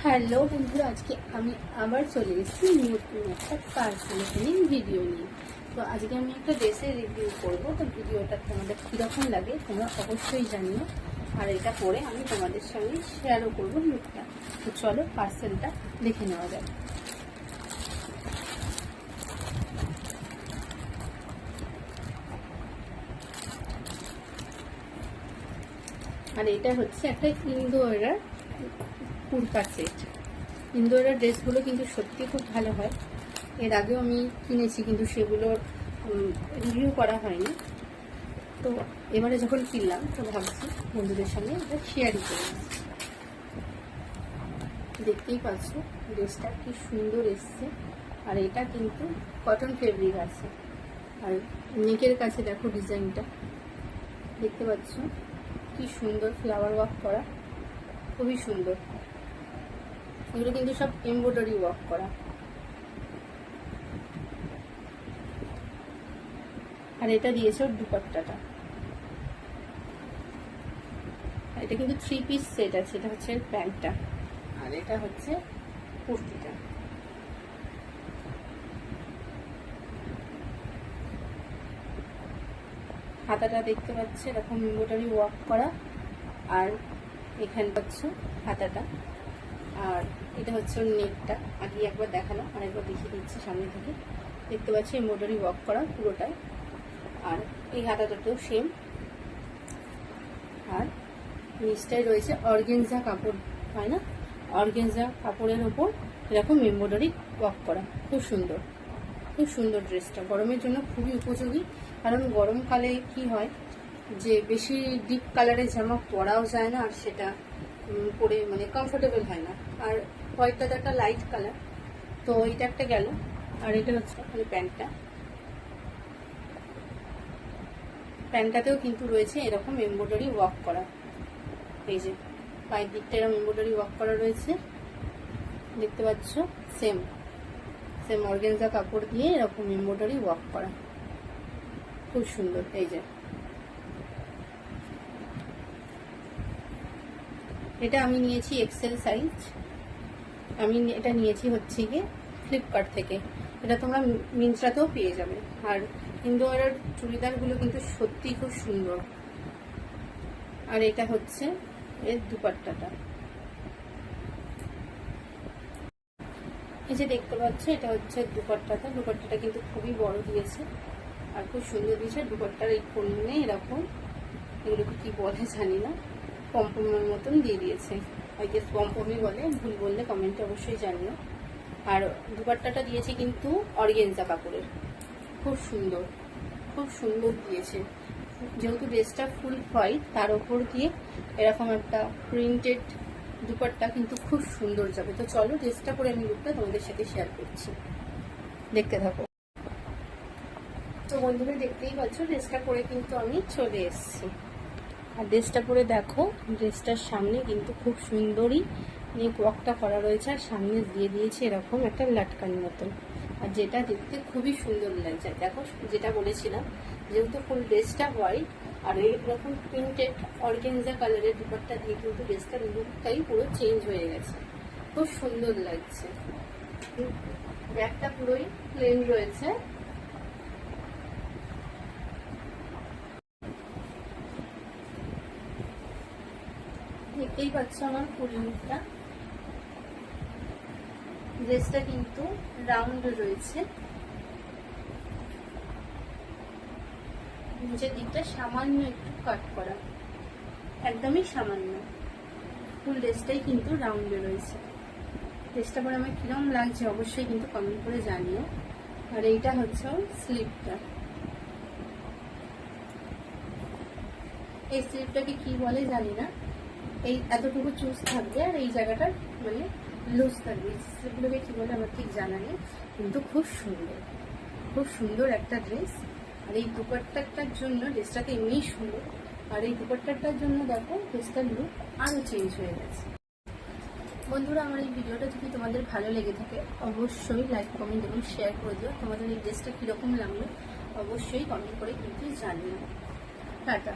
Hello বন্ধুরা, আজকে আমি আবার চলে এসেছি নতুন একটা পার্সেল ওপেনিং ভিডিও নিয়ে। তো আজকে আমি একটা ড্রেসের রিভিউ করবো। তো ভিডিওটা তোমাদের কীরকম লাগে তোমরা অবশ্যই জানিও, আর এটা পরে আমি তোমাদের সঙ্গে শেয়ারও করবো লুকটা। তো চলো পার্সেলটা দেখে নেওয়া যাক। আর এটা হচ্ছে একটা ইন্দোরের কুর্তা সেট। ইন্দোরের ড্রেসগুলো কিন্তু সত্যি খুব ভালো হয়। এর আগেও আমি কিনেছি, কিন্তু সেগুলোর রিভিউ করা হয়নি। তো এবারে যখন কিনলাম তো ভাবছি বন্ধুদের সঙ্গে এটা শেয়ারই করে নেব। দেখতেই পাচ্ছ ড্রেসটা কি সুন্দর এসছে, আর এটা কিন্তু কটন ফেব্রিক আছে। আর নেকের কাছে দেখো ডিজাইনটা, দেখতে পাচ্ছ কি সুন্দর ফ্লাওয়ার ওয়ার্ক করা, খুবই সুন্দর। এগুলো কিন্তু সব এমব্রয়ডারি ওয়ার্ক করা। আর এটা দিয়েছে ওর দুপাট্টাটা। এটা কিন্তু 3 পিস সেট আছে। এটা হচ্ছে প্যান্টটা, আর এটা হচ্ছে কুর্তিটা। হাতাটা দেখতে পাচ্ছে এরকম এমব্রয়ডারি ওয়ার্ক করা, আর এখানে পাচ্ছ হাতাটা। আর এটা হচ্ছে ওর নেকটা, আগে একবার দেখানো আর একবার দেখিয়ে দিচ্ছি সামনে থেকে। দেখতে পাচ্ছি এমব্রয়ডারি ওয়ার্ক করা পুরোটাই। আর এই হাতাটাতেও সেম। আর নিচটায় রয়েছে অর্গেনজা কাপড়, হয় না, অর্গেনজা কাপড়ের ওপর এরকম এমব্রয়ডারি ওয়ার্ক করা। খুব সুন্দর, খুব সুন্দর ড্রেসটা গরমের জন্য খুবই উপযোগী। কারণ গরমকালে কি হয় যে বেশি ডিপ কালারের জামা পরাও যায় না, আর সেটা পরে মানে কমফোর্টেবল হয় না। আর হোয়াইটটা তো একটা লাইট কালার, তো এটা একটা গেল। আর এটা হচ্ছে মানে প্যান্টটাতেও কিন্তু রয়েছে এরকম এমব্রয়ডারি ওয়ার্ক করা। এই যে পায়ের দিকটা এরকম এমব্রয়ডারি ওয়ার্ক করা রয়েছে, দেখতে পাচ্ছ। সেম অর্গানজা কাপড় দিয়ে এরকম এমব্রয়ডারি ওয়ার্ক করা, খুব সুন্দর। এই যে এটা আমি নিয়েছি এক্সেল সাইজ। আমি এটা নিয়েছি হচ্ছে গিয়ে ফ্লিপকার্ট থেকে। এটা তোমরা মিন্ত্রাতেও পেয়ে যাবে। আর ইন্দোরের চুড়িদারগুলো কিন্তু সত্যি খুব সুন্দর। আর এটা হচ্ছে এর দুপাট্টাটা, এই যে দেখতে পাচ্ছ এটা হচ্ছে দুপাট্টাটা। দুপাট্টাটা কিন্তু খুবই বড় দিয়েছে আর খুব সুন্দর দিয়েছে। দুপাট্টার এই কোণে এরকম, এগুলোকে কি বলে জানি না, পম্পমের মতন দিয়ে দিয়েছে। আই গেস পম্পমই বলে, ভুল বললে কমেন্টে অবশ্যই জানিও। আর দুপাট্টাটা দিয়েছে কিন্তু অর্গেনজা কাপড়ের, খুব সুন্দর, খুব সুন্দর দিয়েছে। যেহেতু ড্রেসটা ফুল হোয়াইট, তার ওপর দিয়ে এরকম একটা প্রিন্টেড দুপাট্টা কিন্তু খুব সুন্দর যাবে। তো চলো ড্রেসটা পরে আমি লুকটা তোমাদের সাথে শেয়ার করছি, দেখতে থাকো। তো বন্ধুরা দেখতেই পাচ্ছ ড্রেসটা পরে কিন্তু আমি চলে এসেছি। আর ড্রেসটা পরে দেখো, ড্রেসটার সামনে কিন্তু খুব সুন্দরই নেক ওয়ার্কটা করা রয়েছে, আর সামনে দিয়ে দিয়েছে এরকম একটা লাটকান মতন। আর যেটা দেখতে খুবই সুন্দর লাগছে। দেখো যেটা বলেছিলাম, যেহেতু ফুল ড্রেসটা হোয়াইট আর এইরকম প্রিন্টেড অর্গেনজা কালারের দুপাট্টা দিয়ে কিন্তু ড্রেসটার লুকটাই পুরো চেঞ্জ হয়ে গেছে, খুব সুন্দর লাগছে। ব্যাগটা পুরোই প্লেন রয়েছে। দেখতেই পাচ্ছ আমার ফুল লুকটা। ড্রেসটা কিন্তু রাউন্ড রয়েছে, নিচের দিকটা সামান্য একটু কাট করা, একদমই সামান্য। ফুল ড্রেসটাই কিন্তু রাউন্ডে রয়েছে। ড্রেসটা পরে আমার কিরম লাগছে অবশ্যই কিন্তু কমেন্ট করে জানিও। আর এইটা হচ্ছে স্লিপটা। এই স্লিপটাকে কি বলে জানি না, এই এতটুকু চুজ থাকবে আর এই জায়গাটা মানে লুজ থাকবে। স্লিপগুলোকে কি বলে আমার ঠিক জানা নেই, কিন্তু খুব সুন্দর, খুব সুন্দর একটা ড্রেস। আর এই দুপাট্টাটার জন্য ড্রেসটাকে এমনিই সুন্দর, আর এই দুপাট্টাটার জন্য দেখো ড্রেসটার লুক আরও চেঞ্জ হয়ে গেছে। বন্ধুরা আমার এই ভিডিওটা যদি তোমাদের ভালো লেগে থাকে অবশ্যই লাইক, কমেন্ট এবং শেয়ার করে দিও। তোমাদের এই ড্রেসটা কীরকম লাগলো অবশ্যই কমেন্ট করে কিন্তু জানিও। টাটা।